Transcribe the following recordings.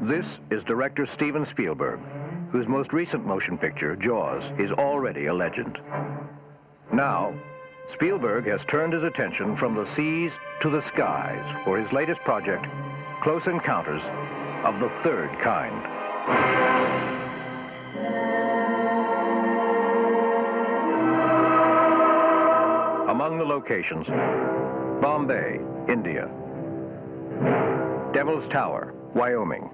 This is director Steven Spielberg, whose most recent motion picture, Jaws, is already a legend. Now, Spielberg has turned his attention from the seas to the skies for his latest project, Close Encounters of the Third Kind. Among the locations, Bombay, India, Devil's Tower, Wyoming,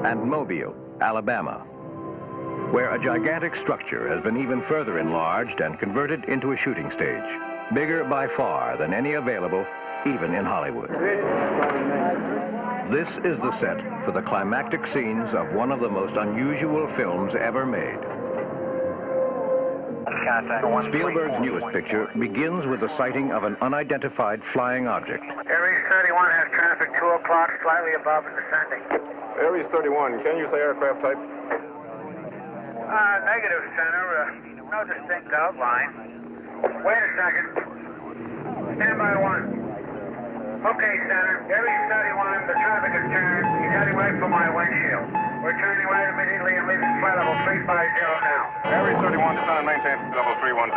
and Mobile, Alabama, where a gigantic structure has been even further enlarged and converted into a shooting stage, bigger by far than any available, even in Hollywood. This is the set for the climactic scenes of one of the most unusual films ever made. Spielberg's newest picture begins with the sighting of an unidentified flying object. Aries 31 has traffic 2 o'clock, slightly above and descending. Aries 31, can you say aircraft type? Negative, Center. No distinct outline. Wait a second. Stand by 1. Okay, Center. Aries 31, the traffic is turned. He's heading right for my windshield. We're turning right immediately and leaving flight level 350 now. Aries 31, descend and maintain level 310.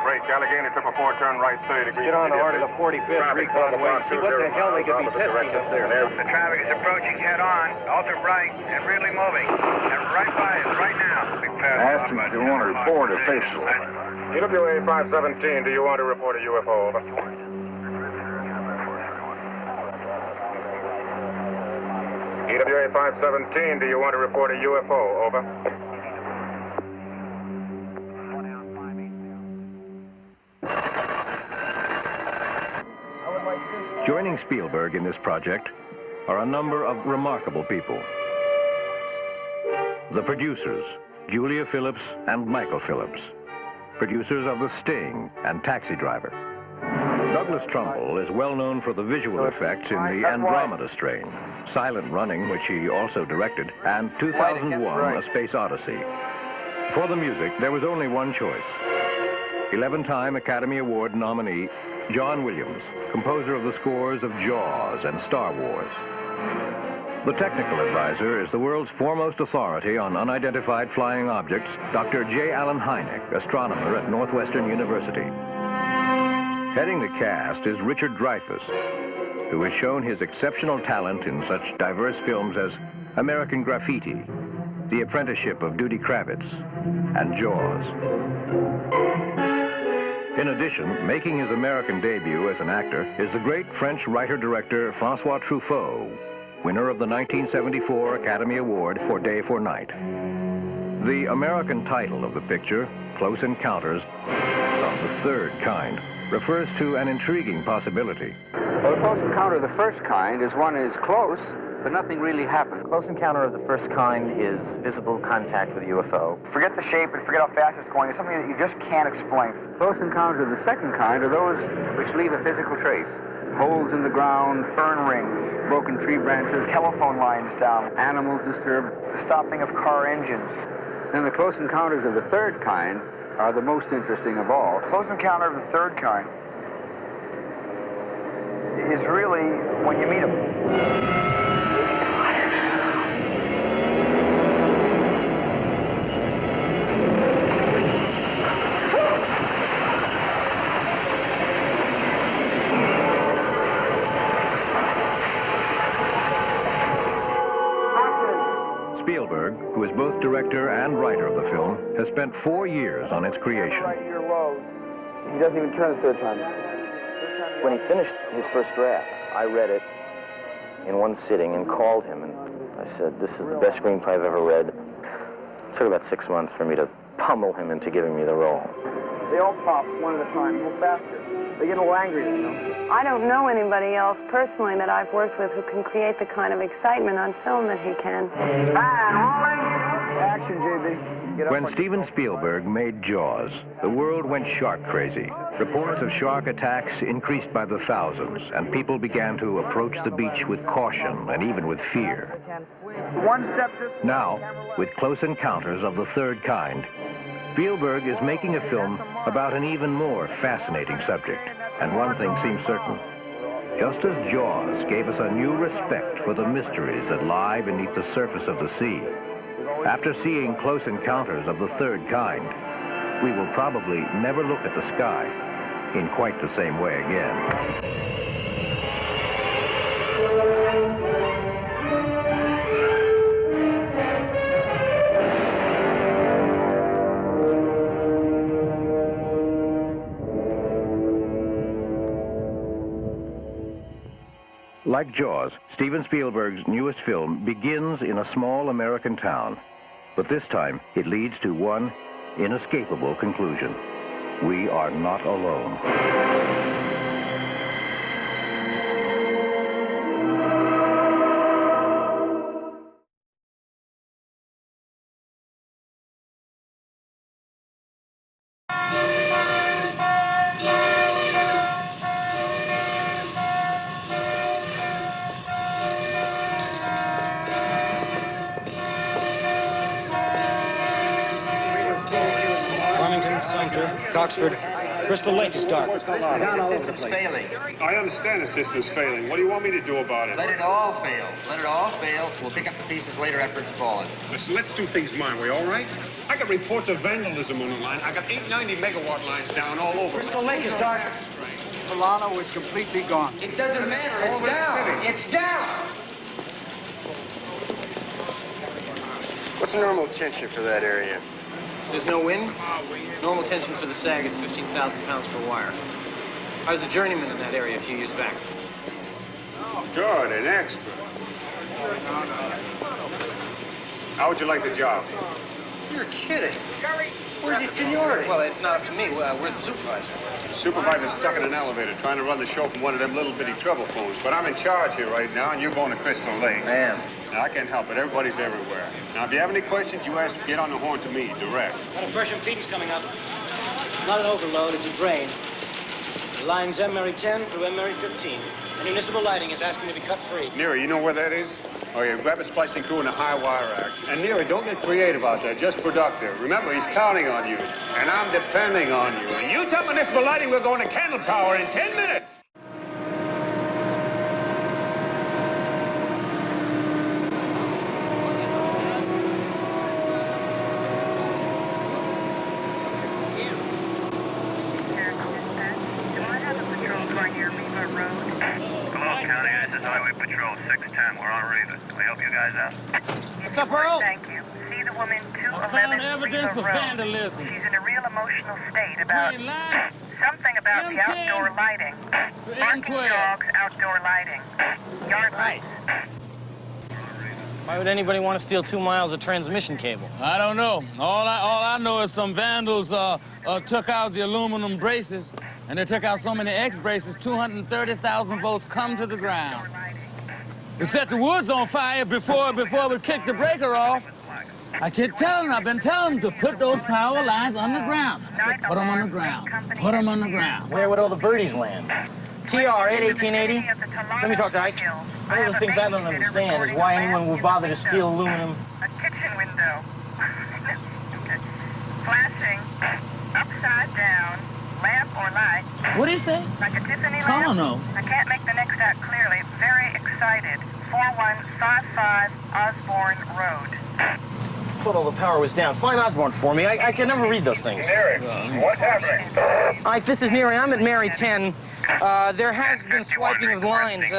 Break, Allegheny 444, turn right 30 degrees. Get on the order of the 45th recon way. See what the hell they could be testing up there. The traffic is approaching head-on, ultra bright, and really moving. And right by us, right now. Ask him if you want to report a facial. EWA 517, do you want to report a UFO? Over. EWA 517, do you want to report a UFO? Over. Joining Spielberg in this project are a number of remarkable people. The producers, Julia Phillips and Michael Phillips, producers of The Sting and Taxi Driver. Douglas Trumbull is well known for the visual effects in the Andromeda strain, Silent Running, which he also directed, and 2001, A Space Odyssey. For the music, there was only one choice. 11-time Academy Award nominee, John Williams, composer of the scores of Jaws and Star Wars. The technical advisor is the world's foremost authority on unidentified flying objects, Dr. J. Allen Hynek, astronomer at Northwestern University. Heading the cast is Richard Dreyfuss, who has shown his exceptional talent in such diverse films as American Graffiti, The Apprenticeship of Dudy Kravitz, and Jaws. In addition, making his American debut as an actor is the great French writer-director François Truffaut, winner of the 1974 Academy Award for Day for Night. The American title of the picture, Close Encounters of the Third Kind, refers to an intriguing possibility. Well, a close encounter of the first kind is one is close, but nothing really happened. Close encounter of the first kind is visible contact with a UFO. Forget the shape and forget how fast it's going. It's something that you just can't explain. Close encounters of the second kind are those which leave a physical trace. Holes in the ground, Fern rings, broken tree branches, telephone lines down, animals disturbed, the stopping of car engines. Then the close encounters of the third kind are the most interesting of all. Close encounter of the third kind is really when you meet them. Spielberg, who is both director and writer of the film, has spent 4 years on its creation. He doesn't even turn the third time. When he finished his first draft, I read it in one sitting and called him, and I said, this is the best screenplay I've ever read. It took about 6 months for me to pummel him into giving me the role. They all pop one at a time, a little faster. They get a little angry, you know. I don't know anybody else personally that I've worked with who can create the kind of excitement on film that he can. Action, JB. When Steven Spielberg made Jaws, the world went shark crazy. Reports of shark attacks increased by the thousands, and people began to approach the beach with caution and even with fear. One step this Now, with Close Encounters of the Third Kind, Spielberg is making a film about an even more fascinating subject, and one thing seems certain. Just as Jaws gave us a new respect for the mysteries that lie beneath the surface of the sea, after seeing close encounters of the third kind, we will probably never look at the sky in quite the same way again. Like Jaws, Steven Spielberg's newest film begins in a small American town. But this time, it leads to one inescapable conclusion. We are not alone. Oxford. Crystal Lake is dark. Down all over the place. Failing. I understand the system's failing. What do you want me to do about it? Let it all fail. Let it all fail. We'll pick up the pieces later after it's fallen. Listen, let's do things my way, all right? I got reports of vandalism on the line. I got 890 megawatt lines down all over. Crystal Lake is dark. Milano is completely gone. It doesn't matter. It's down. It's down. What's the normal tension for that area? There's no wind. Normal tension for the sag is 15,000 pounds per wire. I was a journeyman in that area a few years back. Good, an expert. How would you like the job? You're kidding. Where's his seniority? Well, it's not up to me. Where's the supervisor? The supervisor's stuck in an elevator trying to run the show from one of them little bitty trouble phones. But I'm in charge here right now, and you're going to Crystal Lake. I am. Now, I can't help it. Everybody's everywhere. Now, if you have any questions, you ask, get on the horn to me, direct. Got a fresh impedance coming up. It's not an overload, it's a drain. The line's M. Mary 10 through M. Mary 15. And municipal lighting is asking to be cut free. Neary, you know where that is? Oh, yeah, grab a splicing crew and a high wire act. And Neary, don't get creative out there, just productive. Remember, he's counting on you. And I'm depending on you. And you tell municipal lighting we're going to candle power in 10 minutes. What's up, Earl? Thank you. See the woman 211 evidence of vandalism. She's in a real emotional state about something about the outdoor lighting. Barking dogs, outdoor lighting. Yard lights. Why would anybody want to steal 2 miles of transmission cable? I don't know. All I know is some vandals took out the aluminum braces, and they took out so many X braces, 230,000 volts come to the ground. They set the woods on fire before we kicked the breaker off. I keep telling them, I've been telling them to put those power lines underground. I said, put them underground. Put them underground. Where would all the birdies land? TR 81880. Let me talk to Ike. One of the things I don't understand is why anyone would bother to steal aluminum. A kitchen window. Flashing, upside down, lamp or light. What did he say? Like a Tiffany lamp. Tono. I can't make the next out clearly. Very excited. 4155 Osborne Road. I thought all the power was down. Find Osborne for me. I can never read those things. Neary, what's happening? Ike, this is Neary. I'm at Mary 10. There has been swiping of lines.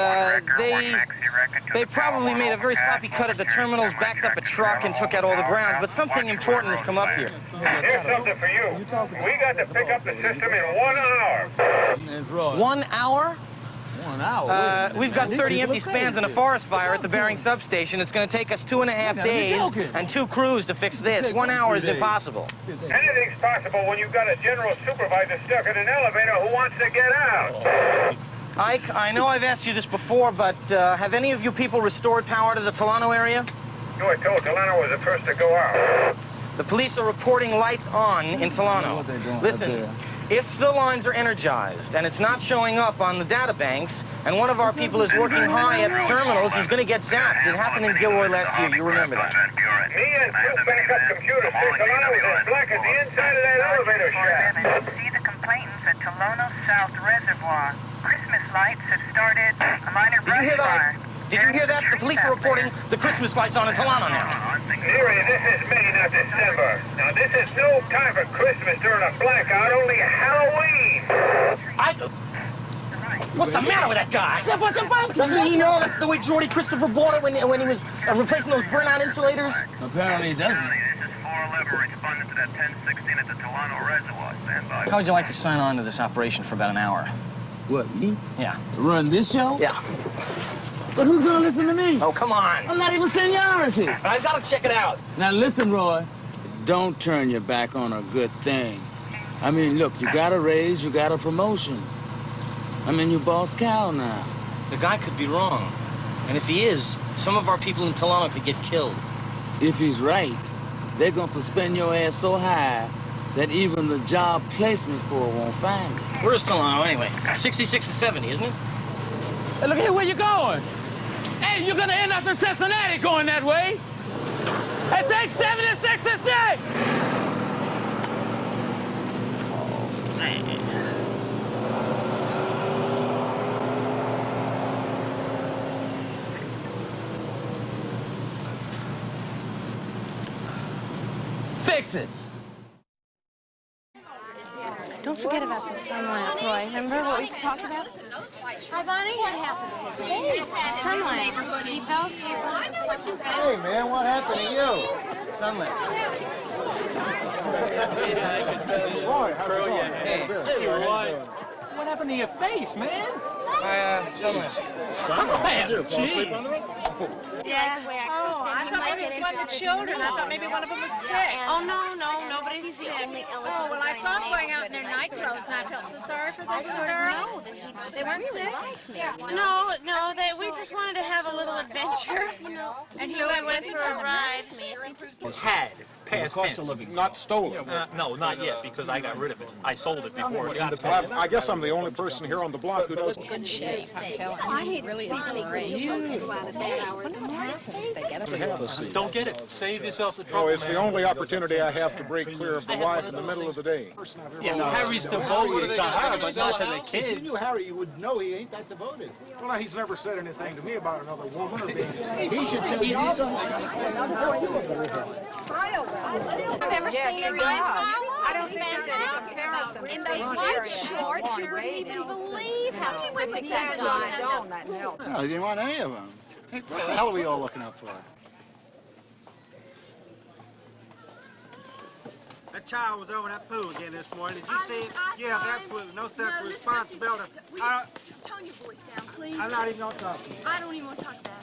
They probably made a very sloppy cut at the terminals, backed up a truck, and took out all the grounds. But something important has come up here. Here's something for you. We got to pick up the system in 1 hour. That's right. 1 hour? 1 hour? We've got 30 empty spans and a forest fire at the Bering substation. It's going to take us 2.5 days and 2 crews to fix this. 1 hour is impossible. Anything's possible when you've got a general supervisor stuck in an elevator who wants to get out. Ike, I know I've asked you this before, but have any of you people restored power to the Tolano area? No, I told Tolano was the first to go out. The police are reporting lights on in Tolano. Listen, if the lines are energized and it's not showing up on the data banks, and one of our people is working high at the terminals, he's going to get zapped. It happened in Gilroy last year. You remember that. Me and 2 backup computers say Tolano was as black as the inside of that elevator shaft. See the complainants at Tolono South Reservoir. Christmas lights have started a minor brush fire. Did you hear that? The police are reporting the Christmas lights on in Tolano now. Leary, this is May, not December. Now, this is no time for Christmas during a blackout, only Halloween. What's the matter with that guy? Doesn't he know that's the way Jordy Christopher bought it when he was replacing those burnout insulators? Apparently he doesn't. This is 411 responding to that 1016 at the Tolano Reservoir. Stand by. How would you like to sign on to this operation for about an hour? What, me? Yeah. Run this show? Yeah. But who's gonna listen to me? Oh, come on. I'm not even seniority. But I've got to check it out. Now listen, Roy. Don't turn your back on a good thing. I mean, look, you got a raise, you got a promotion. I mean, you boss Cal now. The guy could be wrong. And if he is, some of our people in Tolano could get killed. If he's right, they're gonna suspend your ass so high that even the Job Placement Corps won't find it. Where's Tolano anyway? 66 to 70, isn't it? Hey, look here, where you going? Hey, you're gonna end up in Cincinnati going that way. Hey, take 76 to 6! Oh, man. Fix it. Don't forget about the sunlight, Roy. Remember what we talked about? Hi, Bonnie. What happened? Sunlight. He fell asleep on the second bed. Hey, man, what happened to you? Sunlight. Roy, how's it going? Hey, Roy. What happened to your face, man? Sunlight. Sunlight? Did you fall asleep on the road? Yeah. Oh, I thought maybe it was one of the children. I thought maybe one of them was sick. Oh, no, nobody's sick. Oh, well, I saw them going out in their night clothes, and I felt so sorry for those girls. They weren't sick? No, we just wanted to have a little adventure. And he went with for a ride. Had. Past Cost of living, not stolen. No, not yet, because I got rid of it. I sold it before it got Well, I guess I'm the only person here on the block who does. I hate really Don't get it. Save yourself the trouble. No, it's the only opportunity I have to break clear of the wife in the middle of the day. Yeah, Harry's devoted to her, but not to the kids. If you knew Harry, you would know he ain't that devoted. Well, he's never said anything to me about another woman or being. He should tell you something. I've ever seen in my entire life. I don't fantastic. In those white shorts, you wouldn't even believe how terrific that guy is. No, he didn't want any of them. Hey, what the hell are we all looking up for? That child was over that pool again this morning. Did you see it? You have absolutely no sense of responsibility. Tone your voice down, please. I'm not even going to talk to you. I don't even want to talk about it.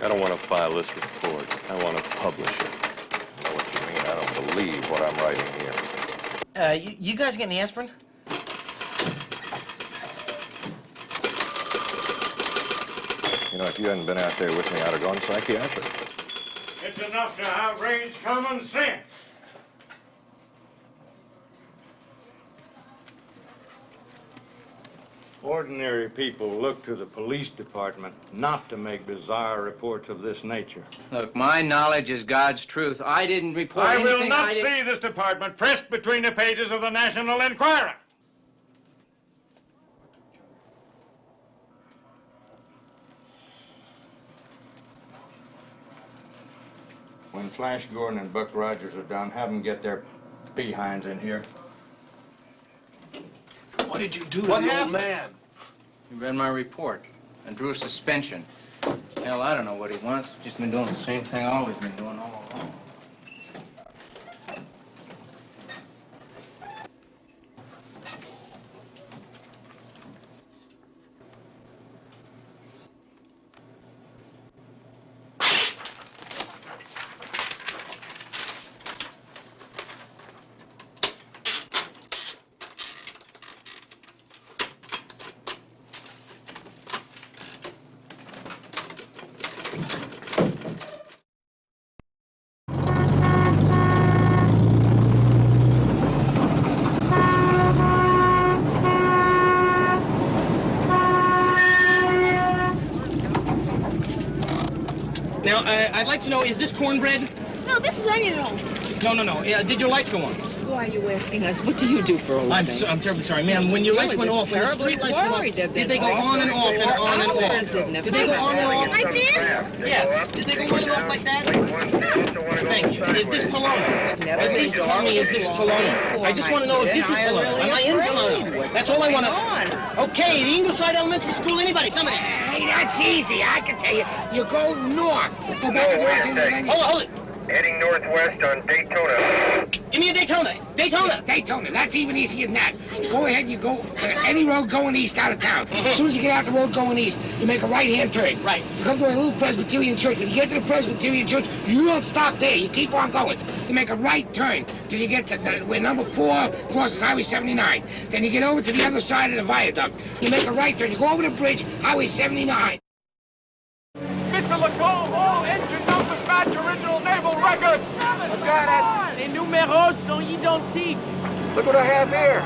I don't want to file this report. I want to publish it. I know what you mean. I don't believe what I'm writing here. You guys get any aspirin? You know, if you hadn't been out there with me, I'd have gone psychiatric. It's enough to outrage common sense. Ordinary people look to the police department not to make bizarre reports of this nature. Look, my knowledge is God's truth. I didn't report I anything. will not see this department pressed between the pages of the National Enquirer. When Flash Gordon and Buck Rogers are done, have them get their behinds in here. What did you do to the old man? He read my report and drew a suspension. Hell, I don't know what he wants. Just been doing the same thing I've always been doing all along. Now, I'd like to know, is this cornbread? No, this is onion roll. No. Did your lights go on? Why are you asking us? What do you do for a living? I'm terribly sorry, ma'am. When your lights went off, when the street lights went off, did they go on and off and on and off? Did they go on and off? Like this? Yes. Did they go on and off like that? Thank you. Is this Tolona? At least tell me, is this Tolona? I just want to know if this is Tolona. Am I in Tolona? That's all I want to... Okay, the Ingleside Elementary School, anybody, somebody. Hey, that's easy. I can tell you. You go north. Go back to the direction and then you... Hold it. Heading northwest on Daytona. Give me a Daytona. Daytona. That's even easier than that. You go ahead and you go to any road going east out of town. As soon as you get out the road going east, you make a right-hand turn. Right. You come to a little Presbyterian church. When you get to the Presbyterian church, you don't stop there. You keep on going. You make a right turn till you get to where number 4 crosses Highway 79. Then you get over to the other side of the viaduct. You make a right turn. You go over the bridge, Highway 79. Mr. Lacombe, all engine numbers match original naval records. I got Les numéros sont identiques. it. Look what I have here.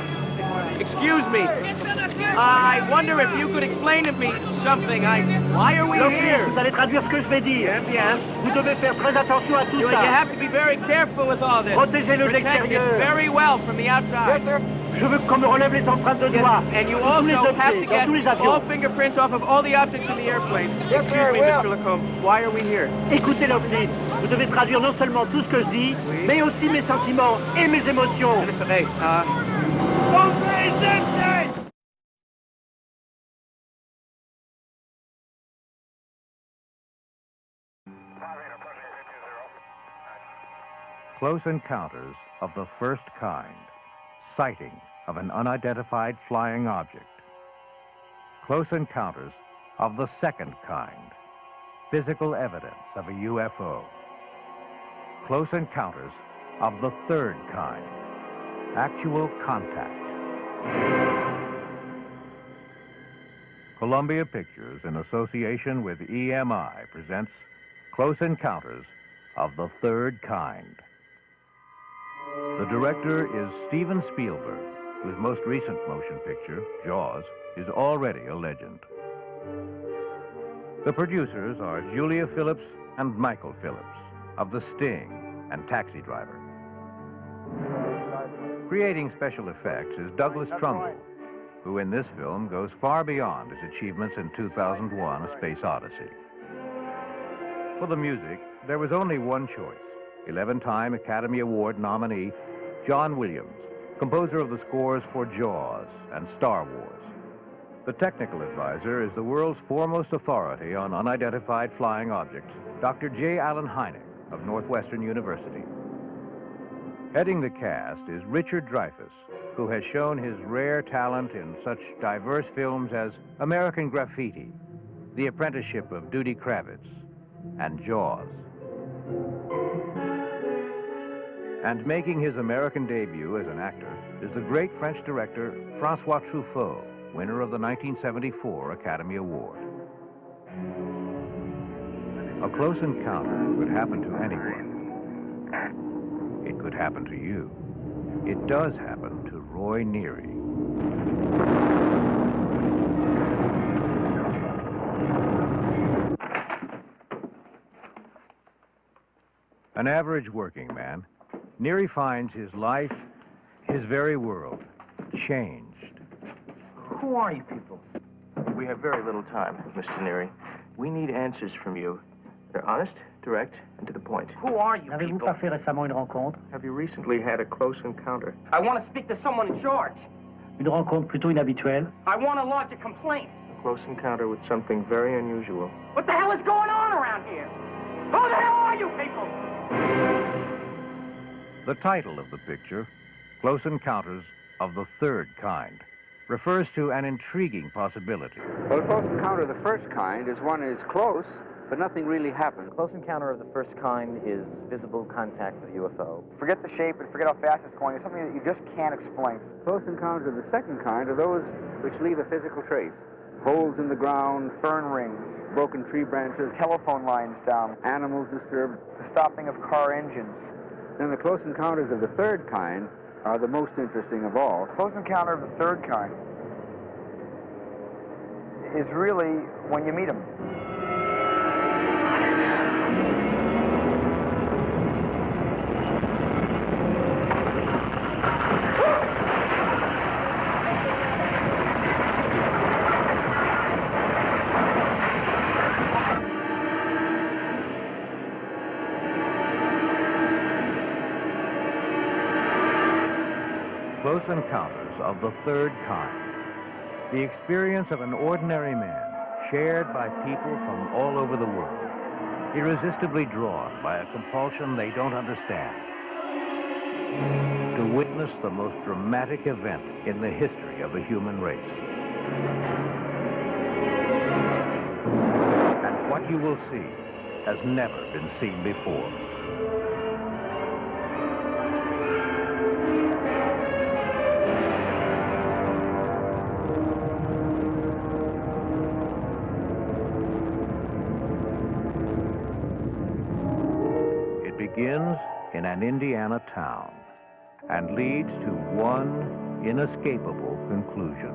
Excuse me. I wonder if you could explain to me something. Why are we here? Vous allez traduire ce que je vais dire. Bien. Vous devez faire très attention à tout You ça. have to be very careful with all this. Protégez-le de Protect it l'extérieur. very well from the outside. Yes, sir. Je veux qu'on me relève les empreintes de doigts And you sur tous les also have to objets, dans tous les get avions. all fingerprints off of all the objects in the airplane. Yes, Excuse sir, me, well. Mr. Lacombe. Why are we here? Écoutez, Laughlin, vous devez traduire non seulement tout ce que je dis, mais aussi mes sentiments et mes émotions. Hey, Close encounters of the first kind. Sighting of an unidentified flying object. Close encounters of the second kind. Physical evidence of a UFO. Close encounters of the third kind. Actual contact. Columbia Pictures, in association with EMI, presents Close Encounters of the Third Kind. The director is Steven Spielberg, whose most recent motion picture, Jaws, is already a legend. The producers are Julia Phillips and Michael Phillips of The Sting and Taxi Driver. Creating special effects is Douglas Trumbull, who in this film goes far beyond his achievements in 2001: A Space Odyssey. For the music, there was only one choice. 11-time Academy Award nominee John Williams, composer of the scores for Jaws and Star Wars. The technical advisor is the world's foremost authority on unidentified flying objects, Dr. J. Allen Hynek of Northwestern University. Heading the cast is Richard Dreyfuss, who has shown his rare talent in such diverse films as American Graffiti, The Apprenticeship of Dudy Kravitz, and Jaws. And making his American debut as an actor is the great French director François Truffaut, winner of the 1974 Academy Award. A close encounter could happen to anyone. It could happen to you. It does happen to Roy Neary. An average working man, Neary finds his life, his very world, changed. Who are you people? We have very little time, Mr. Neary. We need answers from you. They're honest, direct, and to the point. Who are you N'avez-vous people? pas fait récemment une rencontre? Have you recently had a close encounter? I want to speak to someone in charge. Une rencontre plutôt inhabituelle? I want to lodge a complaint. A close encounter with something very unusual. What the hell is going on around here? Who the hell are you people? The title of the picture, Close Encounters of the Third Kind, refers to an intriguing possibility. Well, a close encounter of the first kind is one is close, but nothing really happens. Close encounter of the first kind is visible contact with a UFO. Forget the shape and forget how fast it's going. It's something that you just can't explain. Close encounters of the second kind are those which leave a physical trace. Holes in the ground, Burn rings, broken tree branches, telephone lines down, animals disturbed. the stopping of car engines. Then the close encounters of the third kind are the most interesting of all. Close encounter of the third kind is really when you meet them. Close Encounters of the Third Kind. The experience of an ordinary man shared by people from all over the world, irresistibly drawn by a compulsion they don't understand, to witness the most dramatic event in the history of the human race. And what you will see has never been seen before. Begins in an Indiana town and leads to one inescapable conclusion.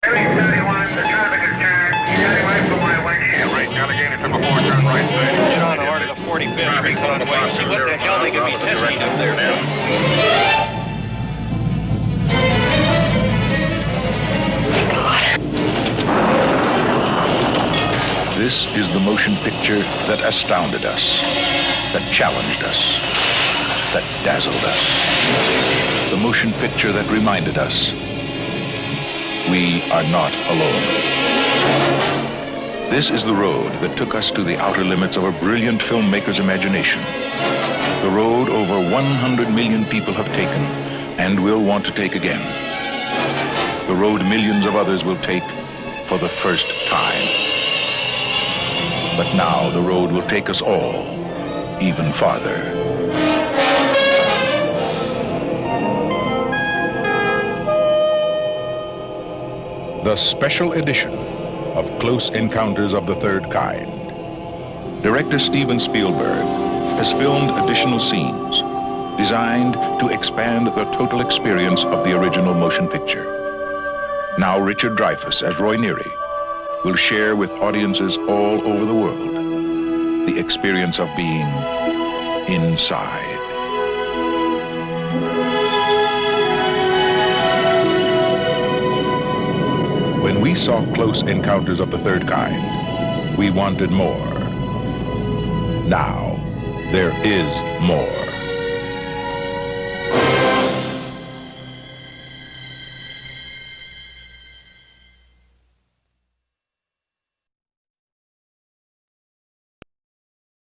Every 31, the traffic is turned. Heading right for my windshield. Right, Allegheny to before, turn right side. Get on order the 45th Street Conway. See what the hell they could be testing up there. This is the motion picture that astounded us, that challenged us, that dazzled us. The motion picture that reminded us we are not alone. This is the road that took us to the outer limits of a brilliant filmmaker's imagination. The road over 100 million people have taken and will want to take again. The road millions of others will take for the first time. But now the road will take us all even farther. The special edition of Close Encounters of the Third Kind. Director Steven Spielberg has filmed additional scenes designed to expand the total experience of the original motion picture. Now Richard Dreyfuss as Roy Neary will share with audiences all over the world the experience of being inside. When we saw Close Encounters of the Third Kind, we wanted more. Now, there is more.